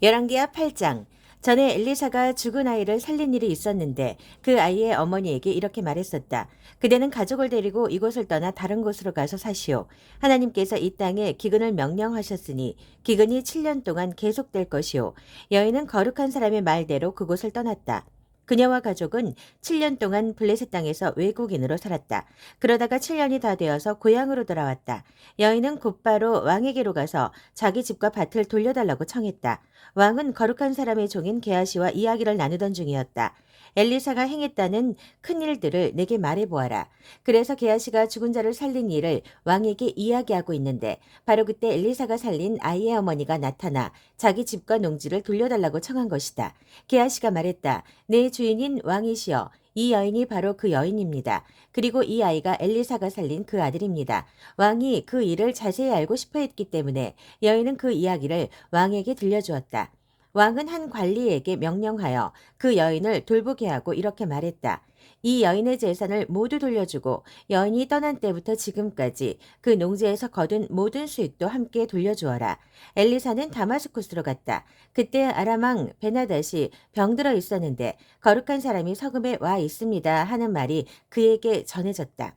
열왕기하 8장. 전에 엘리사가 죽은 아이를 살린 일이 있었는데 그 아이의 어머니에게 이렇게 말했었다. 그대는 가족을 데리고 이곳을 떠나 다른 곳으로 가서 사시오. 하나님께서 이 땅에 기근을 명령하셨으니 기근이 7년 동안 계속될 것이오. 여인은 거룩한 사람의 말대로 그곳을 떠났다. 그녀와 가족은 7년 동안 블레셋 땅에서 외국인으로 살았다. 그러다가 7년이 다 되어서 고향으로 돌아왔다. 여인은 곧바로 왕에게로 가서 자기 집과 밭을 돌려달라고 청했다. 왕은 거룩한 사람의 종인 게하시와 이야기를 나누던 중이었다. 엘리사가 행했다는 큰 일들을 내게 말해보아라. 그래서 게하시가 죽은 자를 살린 일을 왕에게 이야기하고 있는데 바로 그때 엘리사가 살린 아이의 어머니가 나타나 자기 집과 농지를 돌려달라고 청한 것이다. 게하시가 말했다. 내 주인인 왕이시여. 이 여인이 바로 그 여인입니다. 그리고 이 아이가 엘리사가 살린 그 아들입니다. 왕이 그 일을 자세히 알고 싶어 했기 때문에 여인은 그 이야기를 왕에게 들려주었다. 왕은 한 관리에게 명령하여 그 여인을 돌보게 하고 이렇게 말했다. 이 여인의 재산을 모두 돌려주고 여인이 떠난 때부터 지금까지 그 농지에서 거둔 모든 수익도 함께 돌려주어라. 엘리사는 다마스쿠스로 갔다. 그때 아람 왕 베나닷이 병들어 있었는데 거룩한 사람이 서금에 와 있습니다 하는 말이 그에게 전해졌다.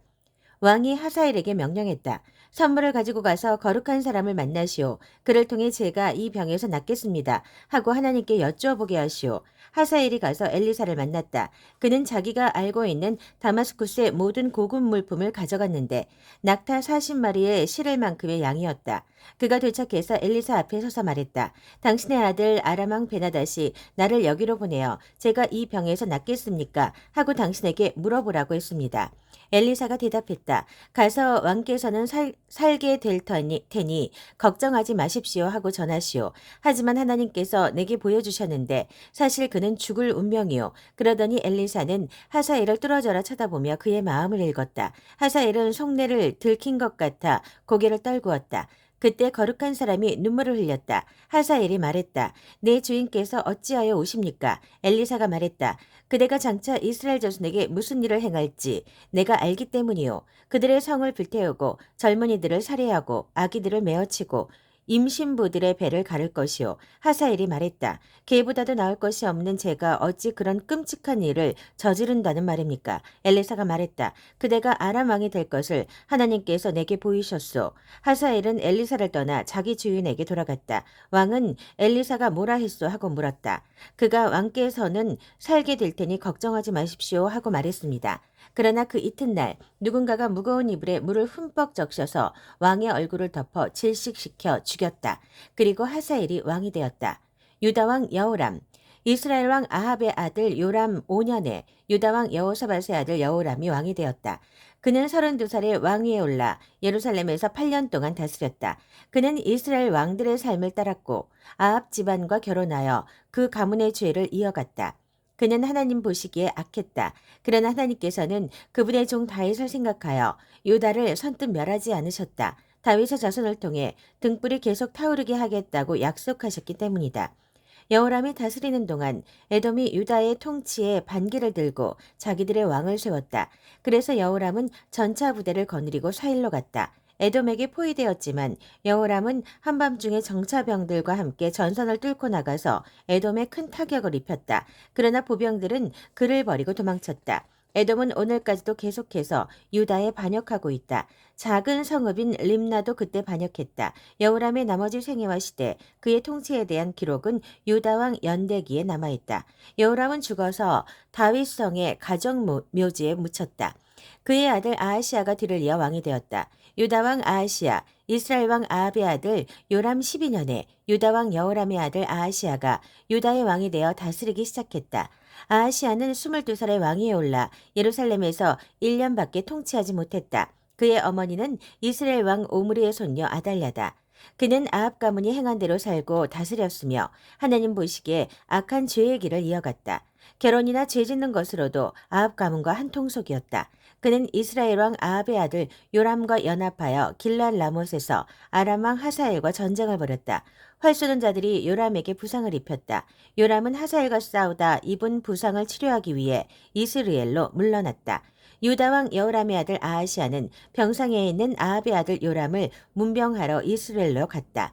왕이 하사엘에게 명령했다. 선물을 가지고 가서 거룩한 사람을 만나시오. 그를 통해 제가 이 병에서 낫겠습니다. 하고 하나님께 여쭈어보게 하시오. 하사엘이 가서 엘리사를 만났다. 그는 자기가 알고 있는 다마스쿠스의 모든 고급 물품을 가져갔는데 낙타 40마리의 실을 만큼의 양이었다. 그가 도착해서 엘리사 앞에 서서 말했다. 당신의 아들 아람왕 베나닷이 나를 여기로 보내어 제가 이 병에서 낫겠습니까? 하고 당신에게 물어보라고 했습니다. 엘리사가 대답했다. 가서 왕께서는 살게 될 테니 걱정하지 마십시오 하고 전하시오. 하지만 하나님께서 내게 보여주셨는데 사실 그는 죽을 운명이요. 그러더니 엘리사는 하사엘을 뚫어져라 쳐다보며 그의 마음을 읽었다. 하사엘은 속내를 들킨 것 같아 고개를 떨구었다. 그때 거룩한 사람이 눈물을 흘렸다. 하사엘이 말했다. 내 주인께서 어찌하여 오십니까? 엘리사가 말했다. 그대가 장차 이스라엘 자손에게 무슨 일을 행할지 내가 알기 때문이요. 그들의 성을 불태우고 젊은이들을 살해하고 아기들을 메어치고 임신부들의 배를 가를 것이요. 하사엘이 말했다. 개보다도 나을 것이 없는 제가 어찌 그런 끔찍한 일을 저지른다는 말입니까? 엘리사가 말했다. 그대가 아람 왕이 될 것을 하나님께서 내게 보이셨소. 하사엘은 엘리사를 떠나 자기 주인에게 돌아갔다. 왕은 엘리사가 뭐라 했소 하고 물었다. 그가 왕께서는 살게 될 테니 걱정하지 마십시오 하고 말했습니다. 그러나 그 이튿날 누군가가 무거운 이불에 물을 흠뻑 적셔서 왕의 얼굴을 덮어 질식시켜 죽였다. 그리고 하사엘이 왕이 되었다. 유다왕 여호람. 이스라엘 왕 아합의 아들 요람 5년에 유다왕 여호사밧의 아들 여호람이 왕이 되었다. 그는 32살에 왕위에 올라 예루살렘에서 8년 동안 다스렸다. 그는 이스라엘 왕들의 삶을 따랐고 아합 집안과 결혼하여 그 가문의 죄를 이어갔다. 그는 하나님 보시기에 악했다. 그러나 하나님께서는 그분의 종 다윗을 생각하여 유다를 선뜻 멸하지 않으셨다. 다윗의 자손을 통해 등불이 계속 타오르게 하겠다고 약속하셨기 때문이다. 여호람이 다스리는 동안 에돔이 유다의 통치에 반기를 들고 자기들의 왕을 세웠다. 그래서 여호람은 전차 부대를 거느리고 사일로 갔다. 에돔에게 포위되었지만 여호람은 한밤중에 정차병들과 함께 전선을 뚫고 나가서 에돔에 큰 타격을 입혔다. 그러나 보병들은 그를 버리고 도망쳤다. 에돔은 오늘까지도 계속해서 유다에 반역하고 있다. 작은 성읍인 림나도 그때 반역했다. 여호람의 나머지 생애와 시대, 그의 통치에 대한 기록은 유다왕 연대기에 남아있다. 여호람은 죽어서 다윗성의 가정묘지에 묻혔다. 그의 아들 아하시아가 뒤를 이어 왕이 되었다. 유다왕 아하시아, 이스라엘 왕 아합의 아들 요람 12년에 유다왕 여호람의 아들 아하시아가 유다의 왕이 되어 다스리기 시작했다. 아하시아는 22살의 왕위에 올라 예루살렘에서 1년밖에 통치하지 못했다. 그의 어머니는 이스라엘 왕 오므리의 손녀 아달랴다. 그는 아합 가문이 행한 대로 살고 다스렸으며 하나님 보시기에 악한 죄의 길을 이어갔다. 결혼이나 죄 짓는 것으로도 아합 가문과 한통속이었다. 그는 이스라엘 왕 아합의 아들 요람과 연합하여 길랄 라못에서 아람 왕 하사엘과 전쟁을 벌였다. 활 쏘는 자들이 요람에게 부상을 입혔다. 요람은 하사엘과 싸우다 입은 부상을 치료하기 위해 이스라엘로 물러났다. 유다 왕 여호람의 아들 아하시아는 병상에 있는 아합의 아들 요람을 문병하러 이스라엘로 갔다.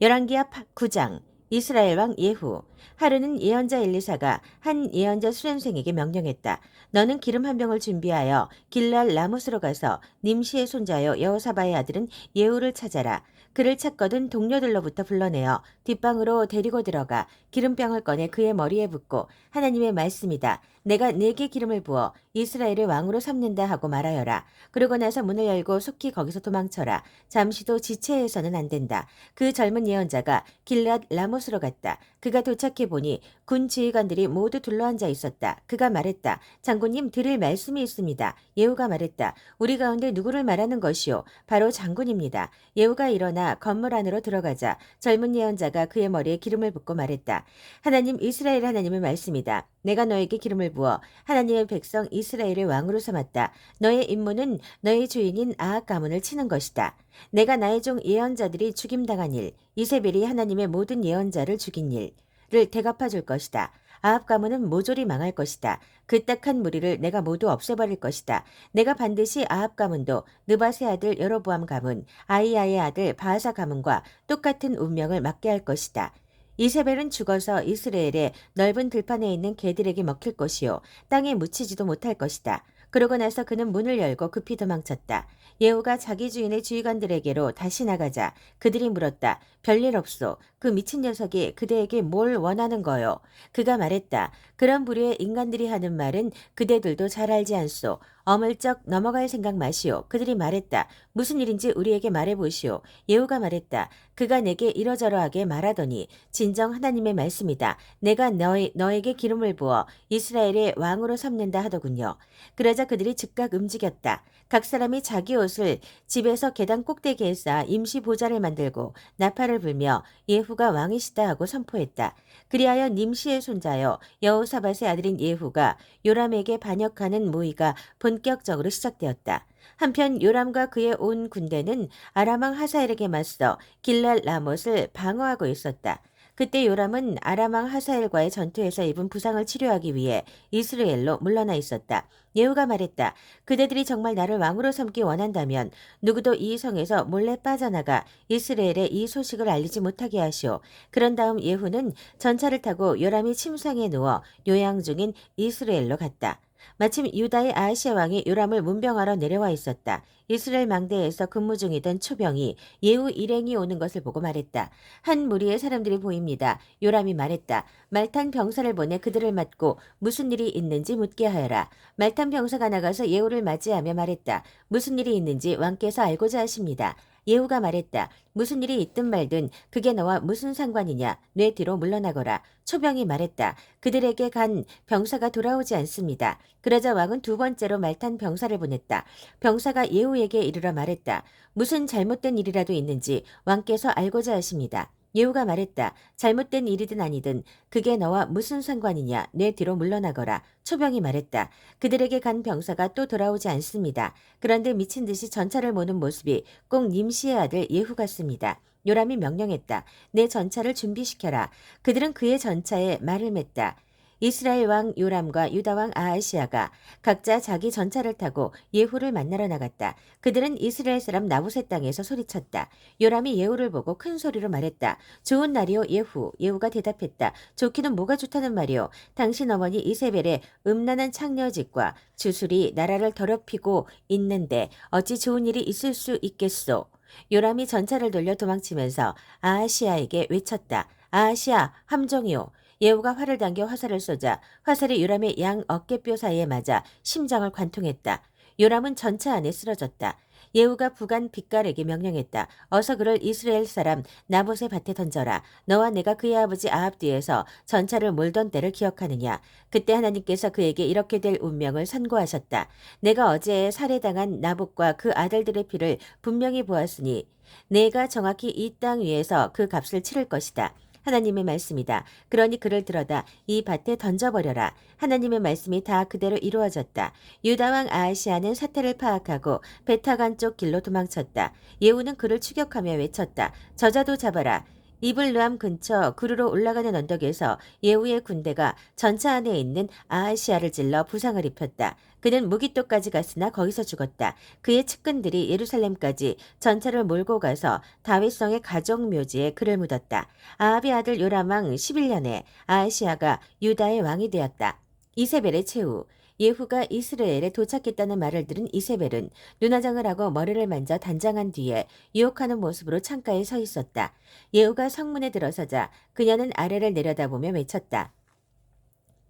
열왕기하 9장. 이스라엘 왕 예후. 하루는 예언자 엘리사가 한 예언자 수련생에게 명령했다. 너는 기름 한 병을 준비하여 길랄 라못으로 가서 님시의 손자여 여호사바의 아들은 예후를 찾아라. 그를 찾거든 동료들로부터 불러내어 뒷방으로 데리고 들어가 기름병을 꺼내 그의 머리에 붓고 하나님의 말씀이다. 내가 네게 기름을 부어 이스라엘의 왕으로 삼는다 하고 말하여라. 그러고 나서 문을 열고 속히 거기서 도망쳐라. 잠시도 지체해서는 안 된다. 그 젊은 예언자가 길앗 라못으로 갔다. 그가 도착해 보니 군 지휘관들이 모두 둘러앉아 있었다. 그가 말했다. 장군님 드릴 말씀이 있습니다. 예후가 말했다. 우리 가운데 누구를 말하는 것이요? 바로 장군입니다. 예후가 일어나 건물 안으로 들어가자 젊은 예언자가 그의 머리에 기름을 붓고 말했다. 하나님 이스라엘 하나님의 말씀이다. 내가 너에게 기름을 부어 하나님의 백성 이스라엘의 왕으로 삼았다. 너의 임무는 너의 주인인 아합 가문을 치는 것이다. 내가 나의 종 예언자들이 죽임당한 일, 이세벨이 하나님의 모든 예언자를 죽인 일을 대갚아 줄 것이다. 아합 가문은 모조리 망할 것이다. 그 딱한 무리를 내가 모두 없애버릴 것이다. 내가 반드시 아합 가문도 느밧의 아들 여로보암 가문, 아이야의 아들 바하사 가문과 똑같은 운명을 맞게 할 것이다. 이세벨은 죽어서 이스라엘의 넓은 들판에 있는 개들에게 먹힐 것이요 땅에 묻히지도 못할 것이다. 그러고 나서 그는 문을 열고 급히 도망쳤다. 예후가 자기 주인의 지휘관들에게로 다시 나가자 그들이 물었다. 별일 없소. 그 미친 녀석이 그대에게 뭘 원하는 거요? 그가 말했다. 그런 부류의 인간들이 하는 말은 그대들도 잘 알지 않소. 어물쩍 넘어갈 생각 마시오. 그들이 말했다. 무슨 일인지 우리에게 말해보시오. 예후가 말했다. 그가 내게 이러저러하게 말하더니 진정 하나님의 말씀이다. 내가 너에게 기름을 부어 이스라엘의 왕으로 삼는다 하더군요. 그러자 그들이 즉각 움직였다. 각 사람이 자기 옷을 집에서 계단 꼭대기에 쌓아 임시 보좌를 만들고 나팔을 불며 예후가 왕이시다 하고 선포했다. 그리하여 님시의 손자여 여호사밧의 아들인 예후가 요람에게 반역하는 모의가 본격적으로 시작되었다. 한편 요람과 그의 온 군대는 아람 왕 하사엘에게 맞서 길랄 라못을 방어하고 있었다. 그때 요람은 아람 왕 하사엘과의 전투에서 입은 부상을 치료하기 위해 이스라엘로 물러나 있었다. 예후가 말했다. 그대들이 정말 나를 왕으로 삼기 원한다면 누구도 이 성에서 몰래 빠져나가 이스라엘에 이 소식을 알리지 못하게 하시오. 그런 다음 예후는 전차를 타고 요람이 침상에 누워 요양 중인 이스라엘로 갔다. 마침 유다의 아하시아 왕이 요람을 문병하러 내려와 있었다. 이스라엘 망대에서 근무 중이던 초병이 예후 일행이 오는 것을 보고 말했다. 한 무리의 사람들이 보입니다. 요람이 말했다. 말탄 병사를 보내 그들을 맞고 무슨 일이 있는지 묻게 하여라. 말탄 병사가 나가서 예후를 맞이하며 말했다. 무슨 일이 있는지 왕께서 알고자 하십니다. 예후가 말했다. 무슨 일이 있든 말든 그게 너와 무슨 상관이냐. 내 뒤로 물러나거라. 초병이 말했다. 그들에게 간 병사가 돌아오지 않습니다. 그러자 왕은 두 번째로 말탄 병사를 보냈다. 병사가 예후에게 이르러 말했다. 무슨 잘못된 일이라도 있는지 왕께서 알고자 하십니다. 예후가 말했다. 잘못된 일이든 아니든 그게 너와 무슨 상관이냐. 내 뒤로 물러나거라. 초병이 말했다. 그들에게 간 병사가 또 돌아오지 않습니다. 그런데 미친 듯이 전차를 모는 모습이 꼭 님시의 아들 예후 같습니다. 요람이 명령했다. 내 전차를 준비시켜라. 그들은 그의 전차에 말을 맸다. 이스라엘 왕 요람과 유다 왕 아하시아가 각자 자기 전차를 타고 예후를 만나러 나갔다. 그들은 이스라엘 사람 나봇의 땅에서 소리쳤다. 요람이 예후를 보고 큰 소리로 말했다. 좋은 날이요 예후. 예후가 대답했다. 좋기는 뭐가 좋다는 말이요. 당신 어머니 이세벨의 음란한 창녀짓과 주술이 나라를 더럽히고 있는데 어찌 좋은 일이 있을 수 있겠소. 요람이 전차를 돌려 도망치면서 아하시아에게 외쳤다. 아하시아 함정이요. 예후가 활을 당겨 화살을 쏘자 화살이 요람의 양 어깨뼈 사이에 맞아 심장을 관통했다. 요람은 전차 안에 쓰러졌다. 예후가 부관 빗갈에게 명령했다. 어서 그를 이스라엘 사람 나봇의 밭에 던져라. 너와 내가 그의 아버지 아합 뒤에서 전차를 몰던 때를 기억하느냐. 그때 하나님께서 그에게 이렇게 될 운명을 선고하셨다. 내가 어제 살해당한 나봇과 그 아들들의 피를 분명히 보았으니 내가 정확히 이 땅 위에서 그 값을 치를 것이다. 하나님의 말씀이다. 그러니 그를 들어다 이 밭에 던져버려라. 하나님의 말씀이 다 그대로 이루어졌다. 유다 왕 아하시아는 사태를 파악하고 베타간 쪽 길로 도망쳤다. 예후는 그를 추격하며 외쳤다. 저자도 잡아라. 이블루암 근처 구르로 올라가는 언덕에서 예후의 군대가 전차 안에 있는 아하시아를 찔러 부상을 입혔다. 그는 무기토까지 갔으나 거기서 죽었다. 그의 측근들이 예루살렘까지 전차를 몰고 가서 다윗성의 가족묘지에 그를 묻었다. 아합의 아들 요람왕 11년에 아하시아가 유다의 왕이 되었다. 이세벨의 최후. 예후가 이스라엘에 도착했다는 말을 들은 이세벨은 눈화장을 하고 머리를 만져 단장한 뒤에 유혹하는 모습으로 창가에 서 있었다. 예후가 성문에 들어서자 그녀는 아래를 내려다보며 외쳤다.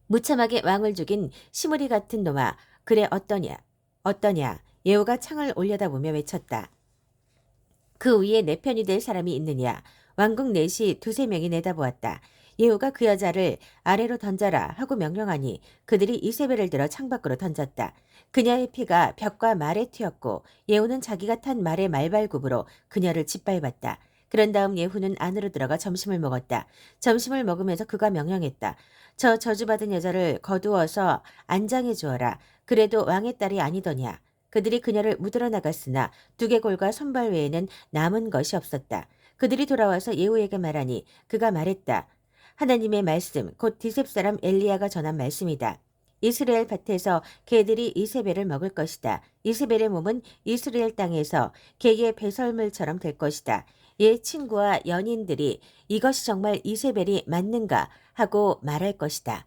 무참하게 왕을 죽인 시무리 같은 놈아, 그래 어떠냐? 어떠냐? 예후가 창을 올려다보며 외쳤다. 그 위에 내 편이 될 사람이 있느냐? 왕궁 넷이 두세 명이 내다보았다. 예후가 그 여자를 아래로 던져라 하고 명령하니 그들이 이세벨을 들어 창밖으로 던졌다. 그녀의 피가 벽과 말에 튀었고 예후는 자기가 탄 말의 말발굽으로 그녀를 짓밟았다. 그런 다음 예후는 안으로 들어가 점심을 먹었다. 점심을 먹으면서 그가 명령했다. 저 저주받은 여자를 거두어서 안장해 주어라. 그래도 왕의 딸이 아니더냐. 그들이 그녀를 묻으러 나갔으나 두개골과 손발 외에는 남은 것이 없었다. 그들이 돌아와서 예후에게 말하니 그가 말했다. 하나님의 말씀, 곧 디셉 사람 엘리야가 전한 말씀이다. 이스라엘 밭에서 개들이 이세벨을 먹을 것이다. 이세벨의 몸은 이스라엘 땅에서 개의 배설물처럼 될 것이다. 옛 친구와 연인들이 이것이 정말 이세벨이 맞는가 하고 말할 것이다.